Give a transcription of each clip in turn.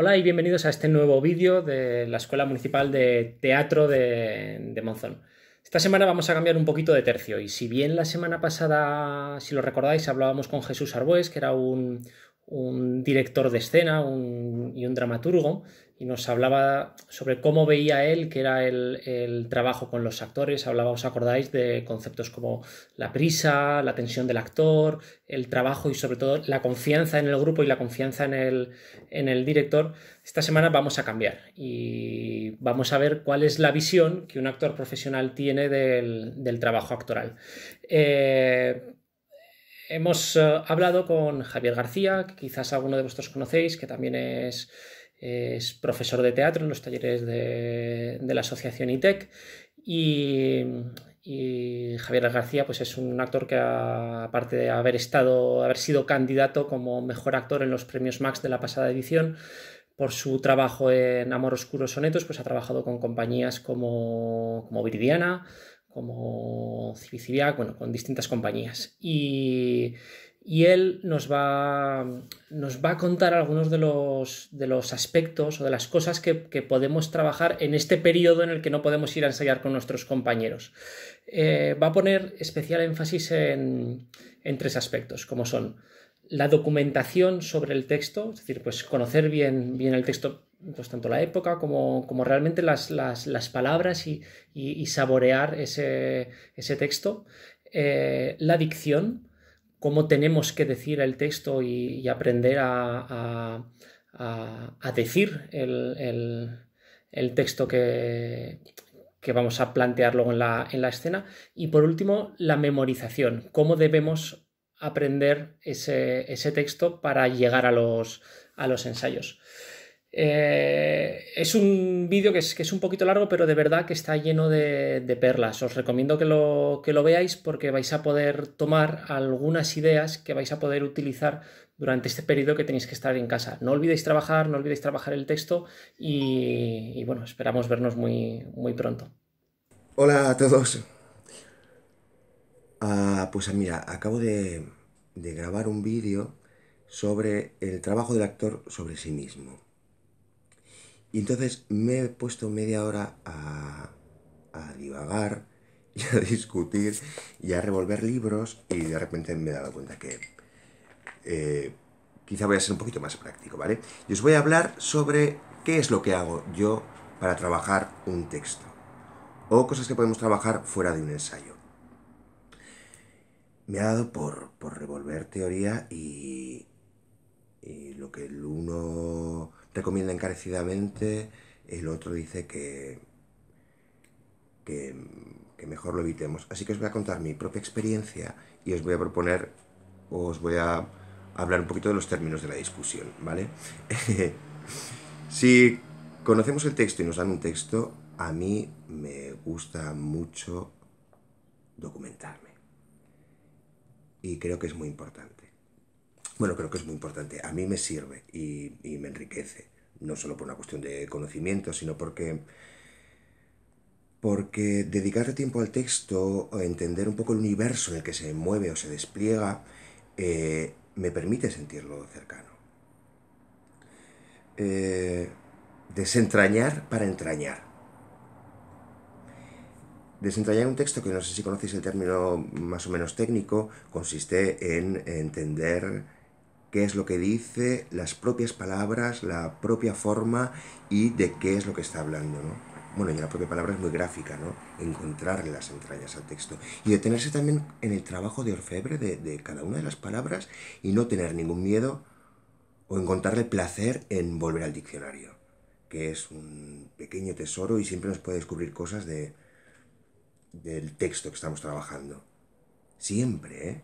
Hola y bienvenidos a este nuevo vídeo de la Escuela Municipal de Teatro de Monzón. Esta semana vamos a cambiar un poquito de tercio y si bien la semana pasada, si lo recordáis, hablábamos con Jesús Arbués, que era un director de escena y un dramaturgo, y nos hablaba sobre cómo veía él que era el trabajo con los actores. Hablaba, ¿os acordáis?, de conceptos como la prisa, la tensión del actor, el trabajo y sobre todo la confianza en el grupo y la confianza en el director. Esta semana vamos a cambiar y vamos a ver cuál es la visión que un actor profesional tiene del trabajo actoral. Hemos hablado con Javier García, que quizás alguno de vosotros conocéis, que también es profesor de teatro en los talleres de la asociación ITEC, y Javier García pues es un actor que, aparte de haber sido candidato como mejor actor en los premios Max de la pasada edición, por su trabajo en Amor Oscuro Sonetos, pues ha trabajado con compañías como Viridiana, como Civiciviac, bueno, con distintas compañías. Y él nos va a contar algunos de los aspectos o de las cosas que podemos trabajar en este periodo en el que no podemos ir a ensayar con nuestros compañeros. Va a poner especial énfasis en tres aspectos, como son la documentación sobre el texto, es decir, pues conocer bien el texto, pues tanto la época como realmente las palabras y saborear ese texto. La dicción, cómo tenemos que decir el texto y aprender a decir el texto que vamos a plantear luego en la escena. Y por último, la memorización, cómo debemos aprender ese texto para llegar a los ensayos. Es un vídeo que es un poquito largo, pero de verdad que está lleno de perlas. Os recomiendo que lo veáis porque vais a poder tomar algunas ideas que vais a poder utilizar durante este periodo que tenéis que estar en casa. No olvidéis trabajar el texto y bueno, esperamos vernos muy, muy pronto. Hola a todos. Pues mira, acabo de grabar un vídeo sobre el trabajo del actor sobre sí mismo. Y entonces me he puesto media hora a divagar y a discutir y a revolver libros y de repente me he dado cuenta que eh, quizá voy a ser un poquito más práctico, ¿vale? Y os voy a hablar sobre qué es lo que hago yo para trabajar un texto o cosas que podemos trabajar fuera de un ensayo. Me ha dado por revolver teoría y lo que el uno recomienda encarecidamente, el otro dice que, que mejor lo evitemos. Así que os voy a contar mi propia experiencia y os voy a proponer, os voy a hablar un poquito de los términos de la discusión, ¿vale? Si conocemos el texto y nos dan un texto, a mí me gusta mucho documentarme. Y creo que es muy importante. Bueno, creo que es muy importante. A mí me sirve y me enriquece. No solo por una cuestión de conocimiento, sino porque dedicarle tiempo al texto, o entender un poco el universo en el que se mueve o se despliega, me permite sentirlo cercano. Eh, Desentrañar para entrañar. Desentrañar un texto, que no sé si conocéis el término más o menos técnico, consiste en entender qué es lo que dice, las propias palabras, la propia forma y de qué es lo que está hablando, ¿no? Bueno, y la propia palabra es muy gráfica, ¿no? Encontrarle las entrañas al texto. Y detenerse también en el trabajo de orfebre de cada una de las palabras y no tener ningún miedo o encontrarle placer en volver al diccionario, que es un pequeño tesoro y siempre nos puede descubrir cosas del texto que estamos trabajando. Siempre, ¿eh?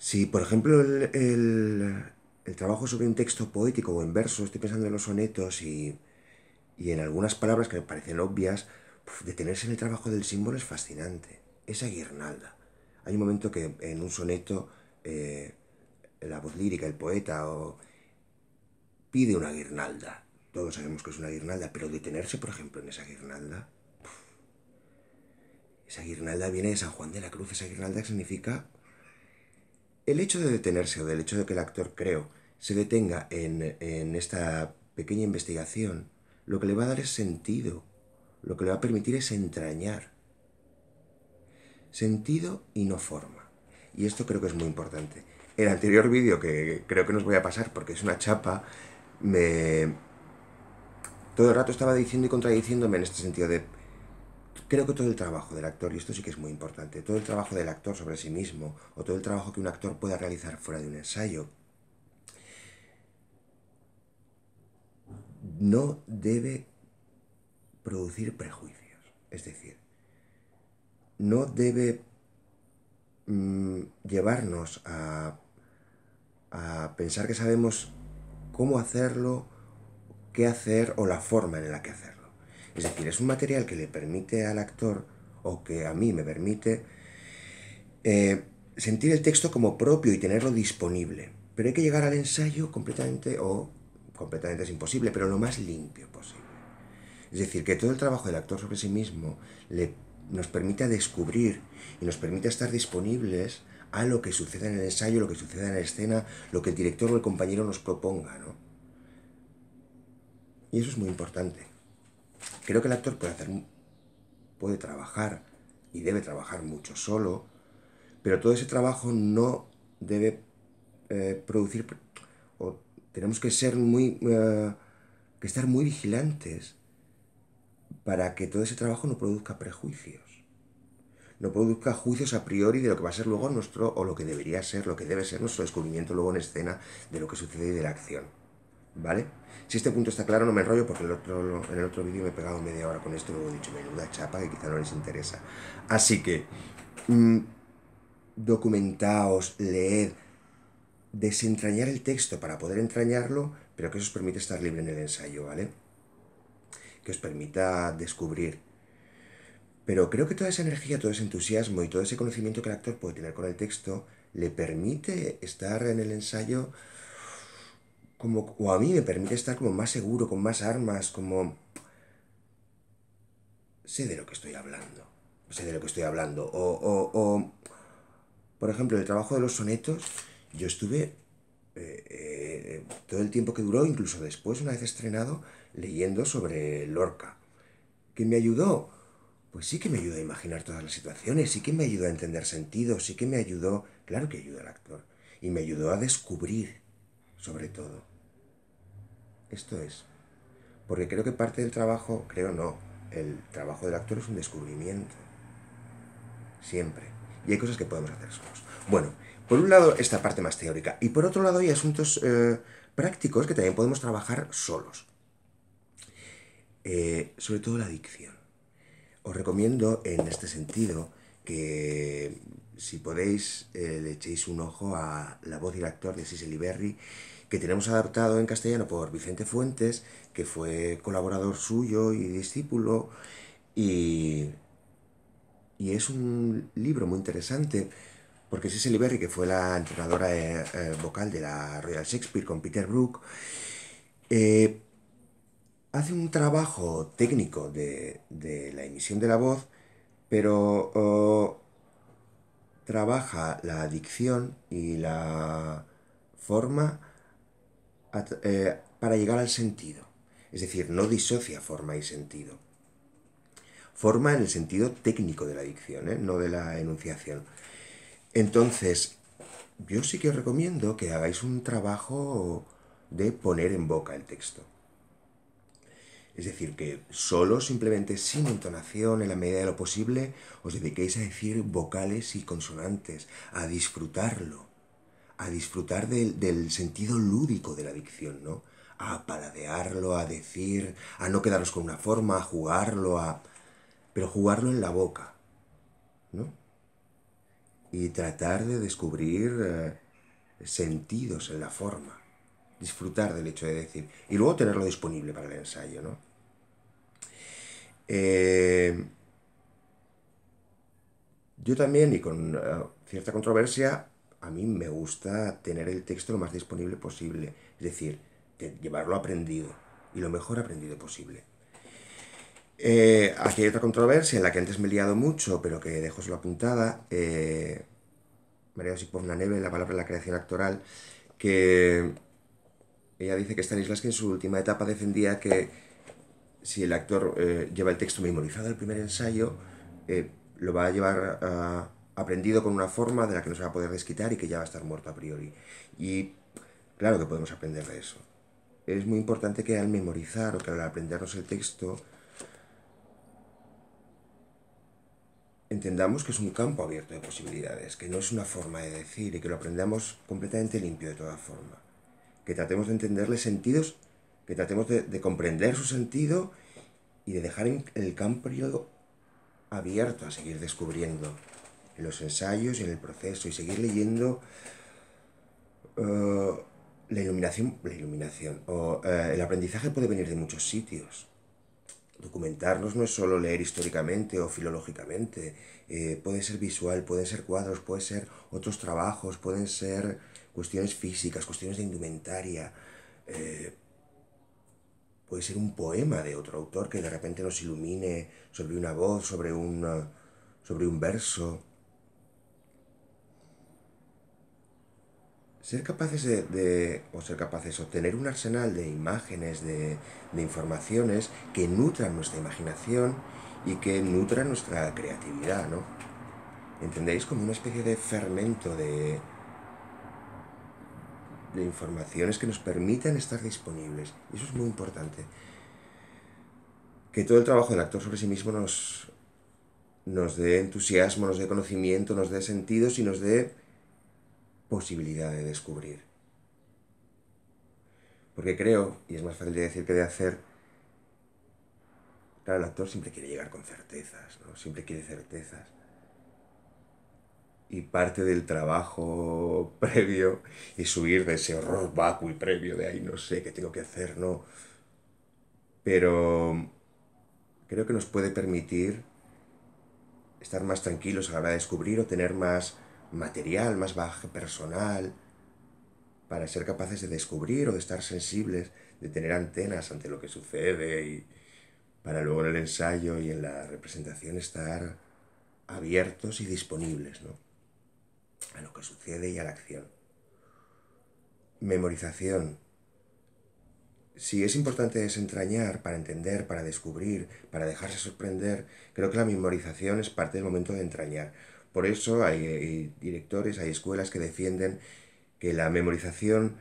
Si, por ejemplo, el trabajo sobre un texto poético o en verso, estoy pensando en los sonetos y en algunas palabras que me parecen obvias, detenerse en el trabajo del símbolo es fascinante. Esa guirnalda. Hay un momento que en un soneto la voz lírica, el poeta, pide una guirnalda. Todos sabemos que es una guirnalda, pero detenerse, por ejemplo, en esa guirnalda viene de San Juan de la Cruz. Esa guirnalda significa el hecho de detenerse o del hecho de que el actor, creo, se detenga en esta pequeña investigación, lo que le va a dar es sentido, lo que le va a permitir es entrañar. Sentido y no forma. Y esto creo que es muy importante. El anterior vídeo, que creo que no os voy a pasar porque es una chapa, todo el rato estaba diciendo y contradiciéndome en este sentido de... Creo que todo el trabajo del actor, y esto sí que es muy importante, todo el trabajo del actor sobre sí mismo, o todo el trabajo que un actor pueda realizar fuera de un ensayo, no debe producir prejuicios. Es decir, no debe llevarnos a pensar que sabemos cómo hacerlo, qué hacer o la forma en la que hacerlo. Es decir, es un material que le permite al actor, o que a mí me permite, sentir el texto como propio y tenerlo disponible. Pero hay que llegar al ensayo completamente, o completamente es imposible, pero lo más limpio posible. Es decir, que todo el trabajo del actor sobre sí mismo nos permita descubrir y nos permita estar disponibles a lo que suceda en el ensayo, lo que suceda en la escena, lo que el director o el compañero nos proponga, ¿no? Y eso es muy importante. Creo que el actor puede trabajar y debe trabajar mucho solo, pero todo ese trabajo no debe producir, o tenemos que ser que estar muy vigilantes para que todo ese trabajo no produzca prejuicios, no produzca juicios a priori de lo que va a ser luego nuestro, o lo que debería ser, lo que debe ser nuestro descubrimiento luego en escena de lo que sucede y de la acción. ¿Vale? Si este punto está claro, no me enrollo porque en el otro vídeo me he pegado media hora con esto y luego he dicho menuda chapa que quizá no les interesa. Así que, documentaos, leed, desentrañar el texto para poder entrañarlo, pero que eso os permite estar libre en el ensayo, ¿vale? Que os permita descubrir. Pero creo que toda esa energía, todo ese entusiasmo y todo ese conocimiento que el actor puede tener con el texto le permite estar en el ensayo como, o a mí me permite estar como más seguro, con más armas, como... Sé de lo que estoy hablando. Sé de lo que estoy hablando. Por ejemplo, el trabajo de los sonetos, yo estuve todo el tiempo que duró, incluso después, una vez estrenado, leyendo sobre Lorca. ¿Qué me ayudó? Pues sí que me ayudó a imaginar todas las situaciones, sí que me ayudó a entender sentidos, sí que me ayudó, claro que ayuda al actor, y me ayudó a descubrir, sobre todo. Esto es. Porque creo que parte del trabajo, creo no, el trabajo del actor es un descubrimiento. Siempre. Y hay cosas que podemos hacer solos. Bueno, por un lado esta parte más teórica, y por otro lado hay asuntos prácticos que también podemos trabajar solos. Sobre todo la dicción. Os recomiendo en este sentido que si podéis le echéis un ojo a La voz y el actor de Siseli Berry, que tenemos adaptado en castellano por Vicente Fuentes, que fue colaborador suyo y discípulo, y, y es un libro muy interesante porque Siseli Berry, que fue la entrenadora vocal de la Royal Shakespeare con Peter Brook, eh, hace un trabajo técnico de la emisión de la voz, pero trabaja la dicción y la forma para llegar al sentido. Es decir, no disocia forma y sentido. Forma en el sentido técnico de la dicción, no de la enunciación. Entonces, yo sí que os recomiendo que hagáis un trabajo de poner en boca el texto. Es decir, que solo, simplemente sin entonación, en la medida de lo posible, os dediquéis a decir vocales y consonantes, a disfrutarlo, a disfrutar del sentido lúdico de la dicción, ¿no? A paladearlo, a decir, a no quedaros con una forma, a jugarlo, pero jugarlo en la boca, ¿no? Y tratar de descubrir sentidos en la forma, disfrutar del hecho de decir, y luego tenerlo disponible para el ensayo, ¿no? Yo también, y con cierta controversia, a mí me gusta tener el texto lo más disponible posible, es decir, llevarlo aprendido, y lo mejor aprendido posible. Aquí hay otra controversia en la que antes me he liado mucho, pero que dejo solo apuntada. María Josipovna Neve, La palabra en la creación actoral, que Ella dice que Stanislavski en su última etapa defendía que si el actor lleva el texto memorizado al primer ensayo, lo va a llevar aprendido con una forma de la que no se va a poder desquitar y que ya va a estar muerto a priori. Y claro que podemos aprender de eso. Es muy importante que al memorizar o que al aprendernos el texto entendamos que es un campo abierto de posibilidades, que no es una forma de decir y que lo aprendamos completamente limpio de toda forma. Que tratemos de entenderle sentidos, que tratemos de comprender su sentido y de dejar el campo abierto a seguir descubriendo en los ensayos y en el proceso y seguir leyendo el aprendizaje puede venir de muchos sitios. Documentarnos no es solo leer históricamente o filológicamente, puede ser visual, pueden ser cuadros, pueden ser otros trabajos, pueden ser cuestiones físicas, cuestiones de indumentaria, puede ser un poema de otro autor que de repente nos ilumine sobre una voz, sobre un verso. Ser capaces o tener un arsenal de imágenes, de informaciones que nutran nuestra imaginación y que nutran nuestra creatividad, ¿no? ¿Entendéis? Como una especie de fermento de informaciones que nos permitan estar disponibles. Y eso es muy importante. Que todo el trabajo del actor sobre sí mismo nos dé entusiasmo, nos dé conocimiento, nos dé sentidos y nos dé posibilidad de descubrir. Porque creo, y es más fácil de decir que de hacer, claro, el actor siempre quiere llegar con certezas, ¿no? Siempre quiere certezas. Y parte del trabajo previo es huir de ese horror vacuo y previo de ahí no sé qué tengo que hacer, ¿no? Pero creo que nos puede permitir estar más tranquilos a la hora de descubrir o tener más material, más bagaje personal, para ser capaces de descubrir o de estar sensibles, de tener antenas ante lo que sucede y para luego en el ensayo y en la representación estar abiertos y disponibles, ¿no? A lo que sucede y a la acción. Memorización. Si es importante desentrañar para entender, para descubrir, para dejarse sorprender, creo que la memorización es parte del momento de entrañar. Por eso hay directores, hay escuelas que defienden que la memorización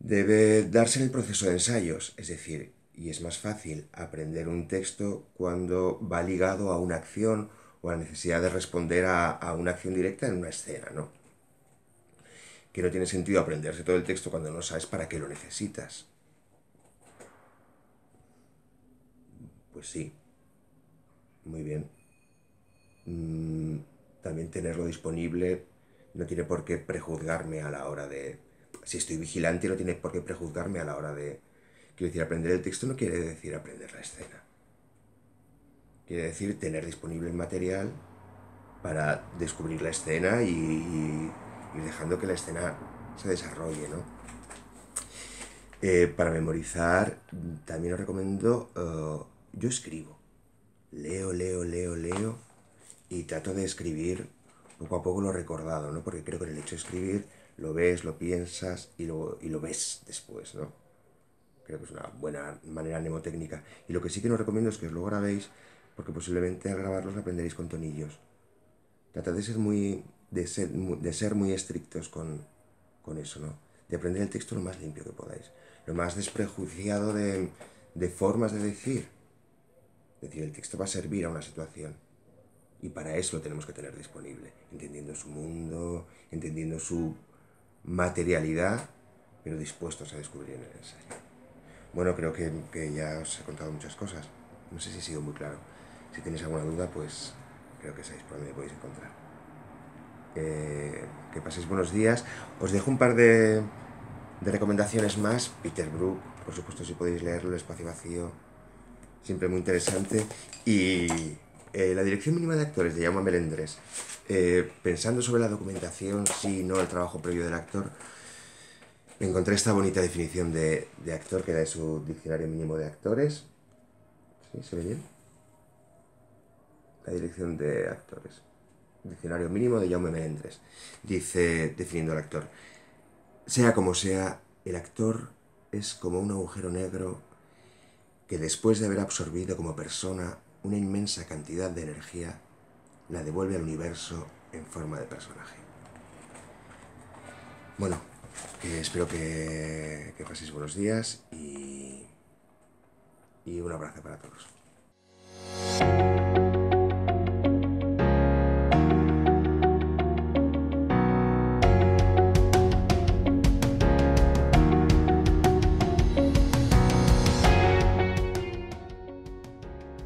debe darse en el proceso de ensayos, es decir, y es más fácil aprender un texto cuando va ligado a una acción o a la necesidad de responder a una acción directa en una escena, ¿no? Que no tiene sentido aprenderse todo el texto cuando no sabes para qué lo necesitas. Pues sí, muy bien. También tenerlo disponible no tiene por qué prejuzgarme a la hora de... Si estoy vigilante no tiene por qué prejuzgarme a la hora de... Quiero decir, aprender el texto no quiere decir aprender la escena. Quiere decir tener disponible el material para descubrir la escena y ir dejando que la escena se desarrolle, ¿no? Para memorizar, también os recomiendo, yo escribo, leo y trato de escribir poco a poco lo recordado, ¿no? Porque creo que en el hecho de escribir lo ves, lo piensas y lo ves después, ¿no? Creo que es una buena manera mnemotécnica. Y lo que sí que os recomiendo es que os lo grabéis, porque posiblemente al grabarlos aprenderéis con tonillos. Tratad de ser muy estrictos con eso, ¿no? De aprender el texto lo más limpio que podáis, lo más desprejuiciado de formas de decir. Es decir, el texto va a servir a una situación y para eso lo tenemos que tener disponible, entendiendo su mundo, entendiendo su materialidad, pero dispuestos a descubrir en el ensayo. Bueno, creo que ya os he contado muchas cosas. No sé si he sido muy claro. Si tenéis alguna duda, pues creo que sabéis por dónde me podéis encontrar. Que paséis buenos días. Os dejo un par de recomendaciones más. Peter Brook, por supuesto, si podéis leerlo, El espacio vacío, siempre muy interesante. Y la dirección mínima de actores de Jaume Melendres. Pensando sobre la documentación, sí, no, el trabajo previo del actor, encontré esta bonita definición de actor que da de su diccionario mínimo de actores. ¿Sí? ¿Se ve bien? La dirección de actores. Diccionario mínimo de Jaume Melendres. Dice, definiendo al actor: sea como sea, el actor es como un agujero negro que después de haber absorbido como persona una inmensa cantidad de energía, la devuelve al universo en forma de personaje. Bueno, espero que paséis buenos días y un abrazo para todos.